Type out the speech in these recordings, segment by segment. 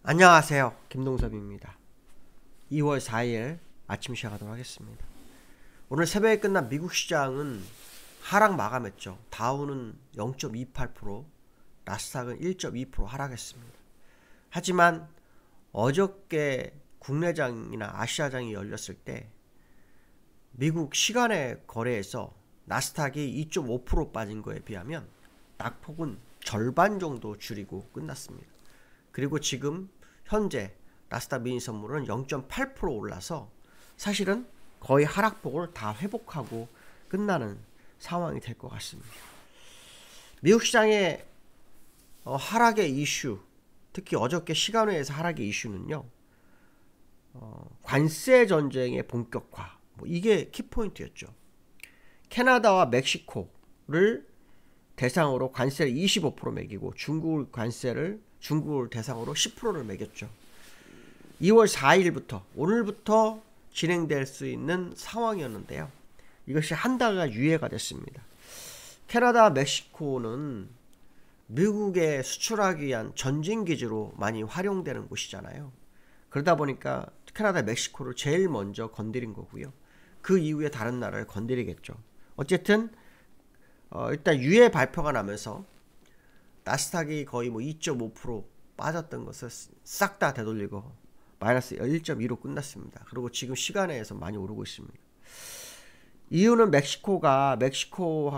안녕하세요. 김동섭입니다. 2월 4일 아침 시작하도록 하겠습니다. 오늘 새벽에 끝난 미국 시장은 하락 마감했죠. 다우는 0.28%, 나스닥은 1.2% 하락했습니다. 하지만 어저께 국내장이나 아시아장이 열렸을 때 미국 시간의 거래에서 나스닥이 2.5% 빠진 거에 비하면 낙폭은 절반 정도 줄이고 끝났습니다. 그리고 지금 현재 나스닥 미니 선물은 0.8% 올라서 사실은 거의 하락폭을 다 회복하고 끝나는 상황이 될 것 같습니다. 미국 시장의 하락의 이슈, 특히 어저께 시간외에서 하락의 이슈는요, 관세 전쟁의 본격화, 이게 키포인트였죠. 캐나다와 멕시코를 대상으로 관세를 25% 매기고 중국을 대상으로 10%를 매겼죠. 2월 4일부터 오늘부터 진행될 수 있는 상황이었는데요. 이것이 한 달간 유예가 됐습니다. 캐나다, 멕시코는 미국에 수출하기 위한 전진기지로 많이 활용되는 곳이잖아요. 그러다 보니까 캐나다, 멕시코를 제일 먼저 건드린 거고요. 그 이후에 다른 나라를 건드리겠죠. 어쨌든 일단 유예 발표가 나면서 나스닥이 거의 2.5% 빠졌던 것을 싹 다 되돌리고 마이너스 1.2로 끝났습니다. 그리고 지금 시간에서 많이 오르고 있습니다. 이유는 멕시코가 멕시코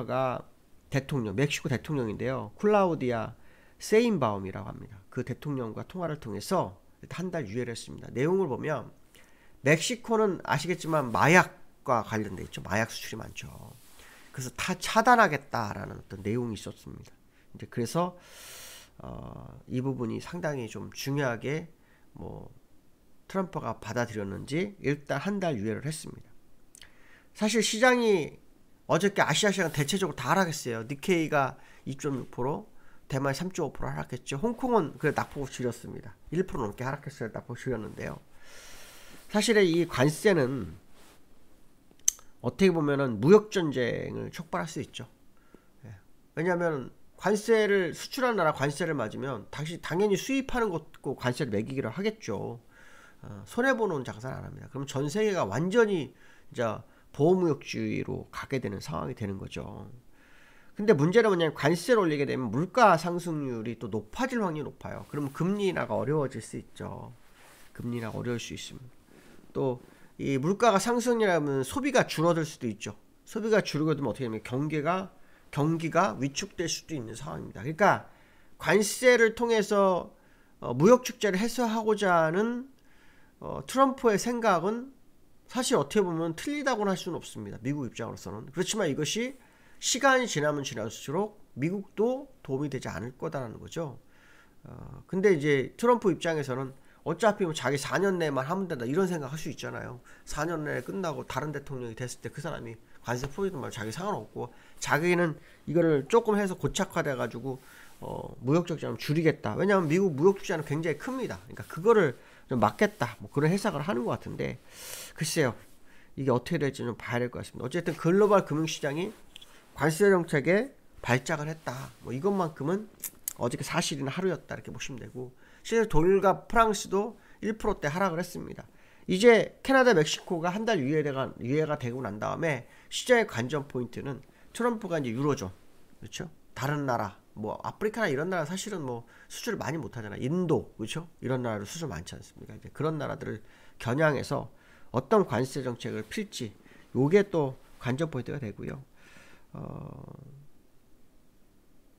대통령인데요. 클라우디아 세인바움이라고 합니다. 그 대통령과 통화를 통해서 한 달 유예를 했습니다. 내용을 보면 멕시코는 아시겠지만 마약과 관련돼 있죠. 마약 수출이 많죠. 그래서 차단하겠다라는 어떤 내용이 있었습니다. 이제 그래서 이 부분이 상당히 좀 중요하게 트럼프가 받아들였는지 일단 한 달 유예를 했습니다. 사실 시장이 어저께 아시아 시장 대체적으로 다 하락했어요. 니케이가 2.6%, 대만이 3.5% 하락했죠. 홍콩은 그 낙폭을 줄였습니다. 1% 넘게 하락했어요. 낙폭을 줄였는데요. 사실 이 관세는 어떻게 보면은 무역 전쟁을 촉발할 수 있죠. 왜냐하면 관세를 수출하는 나라 관세를 맞으면 당연히 수입하는 곳고 관세를 매기기를 하겠죠. 손해보는 장사를 안 합니다. 그럼 전 세계가 완전히 이제 보호무역주의로 가게 되는 상황이 되는 거죠. 근데 문제는 뭐냐면 관세를 올리게 되면 물가 상승률이 또 높아질 확률이 높아요. 그러면 금리 인하가 어려워질 수 있죠. 금리 인하가 어려울 수 있습니다. 또 이 물가가 상승이라면 소비가 줄어들 수도 있죠. 소비가 줄게 되면 어떻게 되면 경기가 위축될 수도 있는 상황입니다. 그러니까 관세를 통해서 무역 축제를 해소하고자 하는 트럼프의 생각은 사실 어떻게 보면 틀리다고는 할 수는 없습니다. 미국 입장으로서는. 그렇지만 이것이 시간이 지나면 지날수록 미국도 도움이 되지 않을 거다라는 거죠. 근데 이제 트럼프 입장에서는 어차피 자기 4년 내만 하면 된다 이런 생각 할 수 있잖아요. 4년 내에 끝나고 다른 대통령이 됐을 때 그 사람이 관세 풀리든 말 자기 상관없고 자기는 이거를 조금 해서 고착화돼 가지고 무역 적자를 줄이겠다. 왜냐하면 미국 무역 적자는 굉장히 큽니다. 그러니까 그거를 좀 막겠다. 그런 해석을 하는 것 같은데 글쎄요. 이게 어떻게 될지 좀 봐야 될 것 같습니다. 어쨌든 글로벌 금융시장이 관세 정책에 발작을 했다. 이것만큼은 어저께 사실인 하루였다 이렇게 보시면 되고 실제 독일과 프랑스도 1%대 하락을 했습니다. 이제 캐나다, 멕시코가 한 달 유예가 되고 난 다음에 시장의 관전 포인트는 트럼프가 이제 유로존, 그렇죠? 다른 나라, 아프리카나 이런 나라 사실은 수출을 많이 못하잖아요. 인도, 그렇죠? 이런 나라로 수출 많지 않습니까? 이제 그런 나라들을 겨냥해서 어떤 관세 정책을 필지, 요게 또 관전 포인트가 되고요.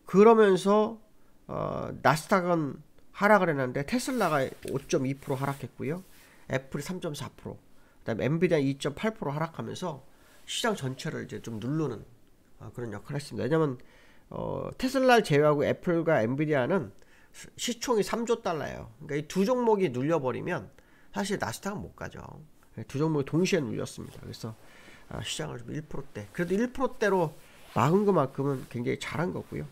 그러면서 나스닥은 하락을 했는데 테슬라가 5.2% 하락했고요. 애플이 3.4%, 그다음에 엔비디아 2.8% 하락하면서 시장 전체를 이제 좀 누르는 그런 역할을 했습니다. 왜냐면 테슬라를 제외하고 애플과 엔비디아는 시총이 3조 달러예요. 그러니까 이 두 종목이 눌려버리면 사실 나스닥은 못 가죠. 두 종목이 동시에 눌렸습니다. 그래서 시장을 좀 1%대, 그래도 1%대로 막은 것만큼은 굉장히 잘한 거고요.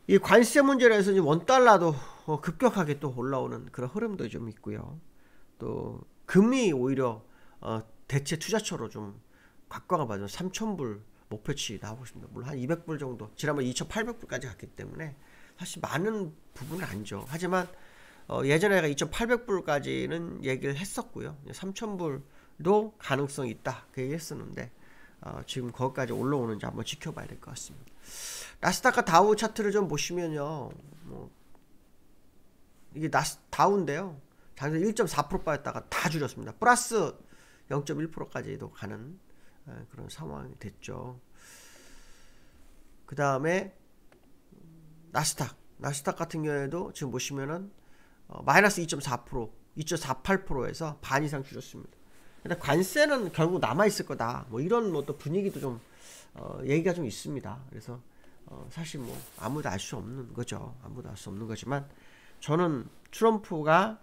이 관세 문제로 해서 원달러도 급격하게 또 올라오는 그런 흐름도 좀 있고요. 또 금이 오히려 대체 투자처로 좀 각광을 받은 3,000불 목표치 나오고 있습니다. 물론 한 200불 정도, 지난번 2,800불까지 갔기 때문에 사실 많은 부분은 아니죠. 하지만 예전에 2,800불까지는 얘기를 했었고요. 3,000불도 가능성이 있다 그 얘기 했었는데 지금 거기까지 올라오는지 한번 지켜봐야 될 것 같습니다. 나스닥과 다우 차트를 좀 보시면요, 이게 다우인데요, 작년 1.4% 빠졌다가 다 줄였습니다. 플러스 0.1%까지도 가는 그런 상황이 됐죠. 그 다음에 나스닥 같은 경우에도 지금 보시면은 마이너스 2.4%, 2.48%에서 반 이상 줄였습니다. 근데 관세는 결국 남아있을 거다. 이런 또 분위기도 좀, 얘기가 좀 있습니다. 그래서, 사실 아무도 알 수 없는 거죠. 아무도 알 수 없는 거지만, 저는 트럼프가,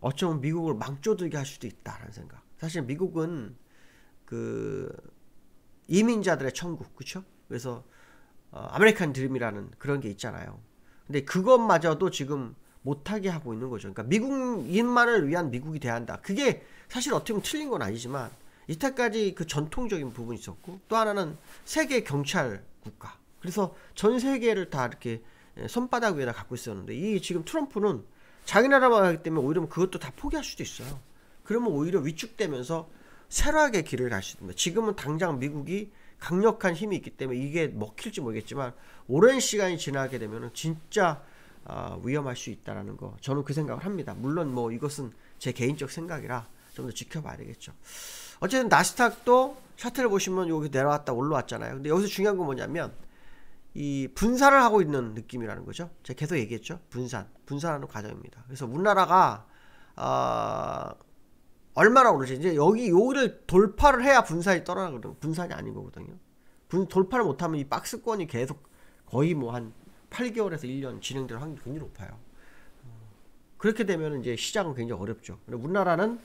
어쩌면 미국을 망조들게 할 수도 있다라는 생각. 사실 미국은 이민자들의 천국, 그쵸? 그래서, 아메리칸 드림이라는 그런 게 있잖아요. 근데 그것마저도 지금 못하게 하고 있는 거죠. 그러니까 미국인만을 위한 미국이 돼야 한다. 그게 사실 어떻게 보면 틀린 건 아니지만 이때까지 그 전통적인 부분이 있었고, 또 하나는 세계 경찰 국가. 그래서 전 세계를 다 이렇게 손바닥 위에다 갖고 있었는데, 이 지금 트럼프는 자기 나라만 하기 때문에 오히려 그것도 다 포기할 수도 있어요. 그러면 오히려 위축되면서 세락의 길을 갈 수 있습니다. 지금은 당장 미국이 강력한 힘이 있기 때문에 이게 먹힐지 모르겠지만 오랜 시간이 지나게 되면 진짜 위험할 수 있다라는 거, 저는 그 생각을 합니다. 물론 이것은 제 개인적 생각이라 좀 더 지켜봐야 되겠죠. 어쨌든 나스닥도 차트를 보시면 여기 내려왔다 올라왔잖아요. 근데 여기서 중요한 건 뭐냐면 이 분산을 하고 있는 느낌이라는 거죠. 제가 계속 얘기했죠. 분산하는 과정입니다. 그래서 우리나라가 얼마나 오르지? 이제 여기를 돌파를 해야 분산이 떨어나거든요. 분산이 아닌 거거든요. 돌파를 못하면 이 박스권이 계속 거의 한 8개월에서 1년 진행될 확률이 굉장히 높아요. 그렇게 되면 이제 시장은 굉장히 어렵죠. 우리나라는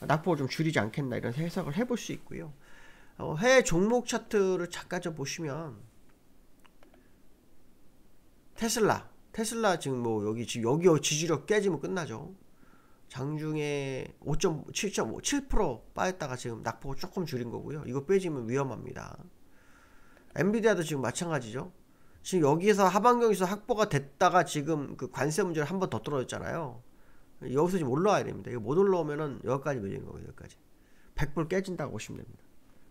낙폭을 좀 줄이지 않겠나 이런 해석을 해볼 수 있고요. 해외 종목 차트를 잠깐 좀 보시면 테슬라 지금 여기 지지력 깨지면 끝나죠. 장중에 7.7% 빠졌다가 지금 낙폭을 조금 줄인 거고요. 이거 빼지면 위험합니다. 엔비디아도 지금 마찬가지죠. 지금 여기에서 하반경에서 확보가 됐다가 지금 그 관세 문제를 한 번 더 떨어졌잖아요. 여기서 지금 올라와야 됩니다. 이거 못 올라오면은 여기까지 밀리는 거예요. 여기까지 100불 깨진다고 보시면 됩니다.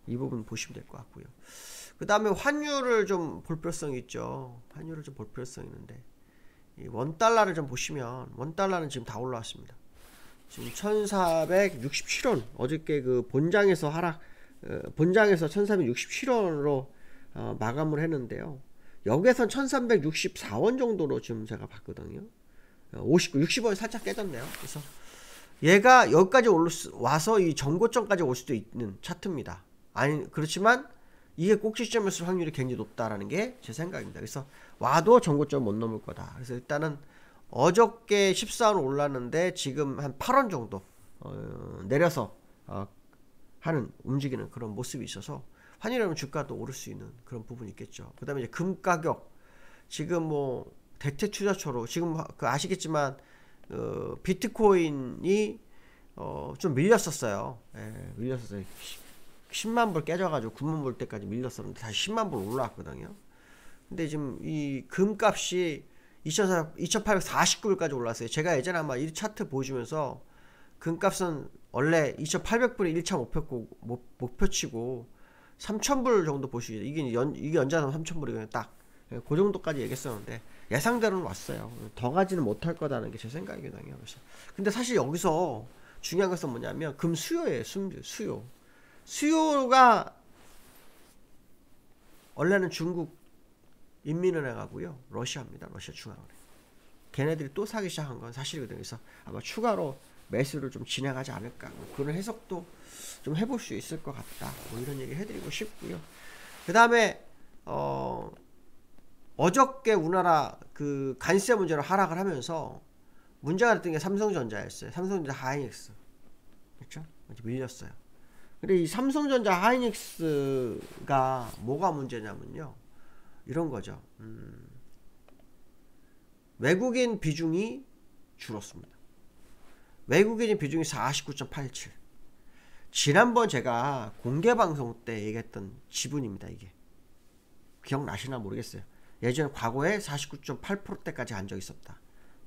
이 부분 보시면 될 것 같고요. 그 다음에 환율을 좀 볼 필요성이 있죠. 환율을 좀 볼 필요성이 있는데, 이 원달러를 좀 보시면 원달러는 지금 다 올라왔습니다. 지금 1467원, 어저께 그 본장에서 본장에서 1467원으로 마감을 했는데요. 여기에선 1364원 정도로 지금 제가 봤거든요. 60원이 살짝 깨졌네요. 그래서 얘가 여기까지 와서 이 전고점까지 올 수도 있는 차트입니다. 그렇지만 이게 꼭지점이었을 확률이 굉장히 높다라는 게 제 생각입니다. 그래서 와도 전고점 못 넘을 거다. 그래서 일단은 어저께 14원 올랐는데 지금 한 8원 정도 내려서 하는 움직이는 그런 모습이 있어서 환율이라면 주가도 오를 수 있는 그런 부분이 있겠죠. 그 다음에 이제 금 가격, 지금 대체 투자처로 지금 아시겠지만 비트코인이 좀 밀렸었어요. 밀렸었어요. 10만 불 깨져가지고 9만 불 때까지 밀렸었는데 다시 10만 불 올라왔거든요. 근데 지금 이 금값이 2,849불까지 올랐어요. 제가 예전에 아마 이 차트 보여주면서 금값은 원래 2,800불이 1차 목표치고 3,000불 정도 보시죠. 이게 연자선 3,000불이면 딱 그 정도까지 얘기했었는데 예상대로는 왔어요. 더 가지는 못할 거다는 게 제 생각이거든요. 그래서 근데 사실 여기서 중요한 것은 뭐냐면 금 수요예요. 수요가 원래는 중국 인민은행하고요, 러시아입니다. 러시아 중앙은행. 걔네들이 또 사기 시작한 건 사실이거든요. 그래서 아마 추가로 매수를 좀 진행하지 않을까, 그런 해석도 좀 해볼 수 있을 것 같다. 이런 얘기 해드리고 싶고요. 그 다음에 어저께 우리나라 그 관세 문제로 하락을 하면서 문제가 됐던 게 삼성전자였어요. 삼성전자 하이닉스, 그렇죠? 밀렸어요. 근데 이 삼성전자 하이닉스가 뭐가 문제냐면요, 이런 거죠. 외국인 비중이 줄었습니다. 외국인 비중이 49.87. 지난번 제가 공개방송 때 얘기했던 지분입니다. 이게 기억나시나 모르겠어요. 예전에 과거에 49.8%대까지 간 적이 있었다.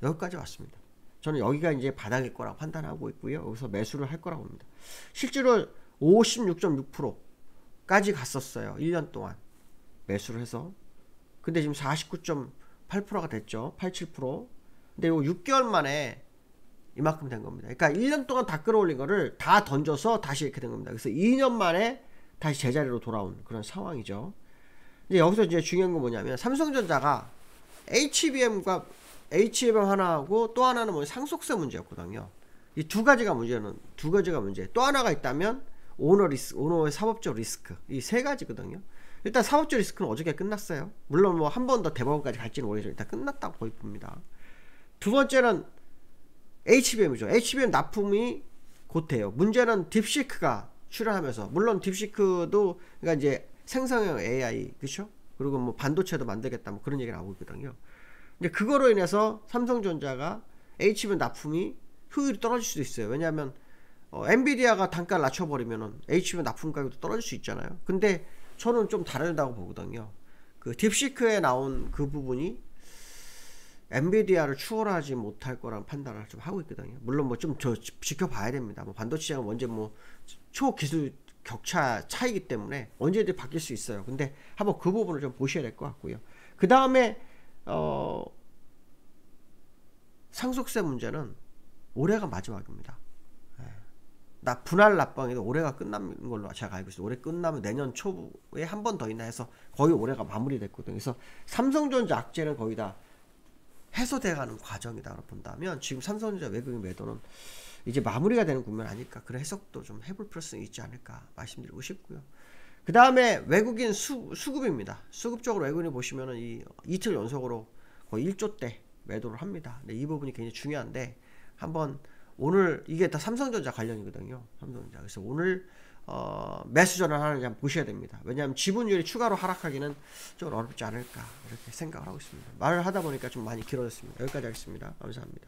여기까지 왔습니다. 저는 여기가 이제 바닥일 거라고 판단하고 있고요. 여기서 매수를 할 거라고 봅니다. 실제로 56.6%까지 갔었어요. 1년 동안 매수를 해서. 근데 지금 49.8%가 됐죠. 87%. 근데 이거 6개월 만에 이만큼 된 겁니다. 그러니까 1년 동안 다 끌어올린 거를 다 던져서 다시 이렇게 된 겁니다. 그래서 2년 만에 다시 제자리로 돌아온 그런 상황이죠. 이제 여기서 이제 중요한 건 뭐냐면 삼성전자가 HBM 하나하고 또 하나는 뭐 상속세 문제였거든요. 이 두 가지가 문제. 또 하나가 있다면 오너의 사법적 리스크. 이 세 가지거든요. 일단 사법적 리스크는 어저께 끝났어요. 물론 뭐 한 번 더 대법원까지 갈지는 모르겠지만 일단 끝났다고 거의 봅니다. 두 번째는 HBM이죠. HBM 납품이 곧 돼요. 문제는 딥시크가 출연하면서, 물론 딥시크도 그러니까 이제 생성형 AI, 그렇죠? 그리고 뭐 반도체도 만들겠다 뭐 그런 얘기가 나오고 있거든요. 근데 그거로 인해서 삼성전자가 HBM 납품이 효율이 떨어질 수도 있어요. 왜냐하면 엔비디아가 단가를 낮춰버리면은 HBM 납품 가격도 떨어질 수 있잖아요. 근데 저는 좀 다르다고 보거든요. 그 딥시크에 나온 그 부분이 엔비디아를 추월하지 못할 거라는 판단을 좀 하고 있거든요. 물론 뭐 좀 지켜봐야 됩니다. 뭐 반도체 시장은 언제 뭐 초기술 격차 차이기 때문에 언제든 바뀔 수 있어요. 근데 한번 그 부분을 좀 보셔야 될 것 같고요. 그 다음에 상속세 문제는 올해가 마지막입니다. 분할 납방에도 올해가 끝나는 걸로 제가 알고 있어요. 올해 끝나면 내년 초에 한 번 더 있나 해서 거의 올해가 마무리됐거든요. 그래서 삼성전자 악재는 거의 다 해소돼가는 과정이다 본다면 지금 삼성전자 외국인 매도는 이제 마무리가 되는 국면 아닐까, 그런 해석도 좀 해볼 필요성이 있지 않을까 말씀드리고 싶고요. 그 다음에 외국인 수급입니다. 수급적으로 외국인이 보시면은 이 이틀 연속으로 거의 1조대 매도를 합니다. 근데 이 부분이 굉장히 중요한데, 한번 오늘 이게 다 삼성전자 관련이거든요. 삼성전자. 그래서 오늘 매수 전환하는지 한번 보셔야 됩니다. 왜냐하면 지분율이 추가로 하락하기는 좀 어렵지 않을까 이렇게 생각을 하고 있습니다. 말을 하다 보니까 좀 많이 길어졌습니다. 여기까지 하겠습니다. 감사합니다.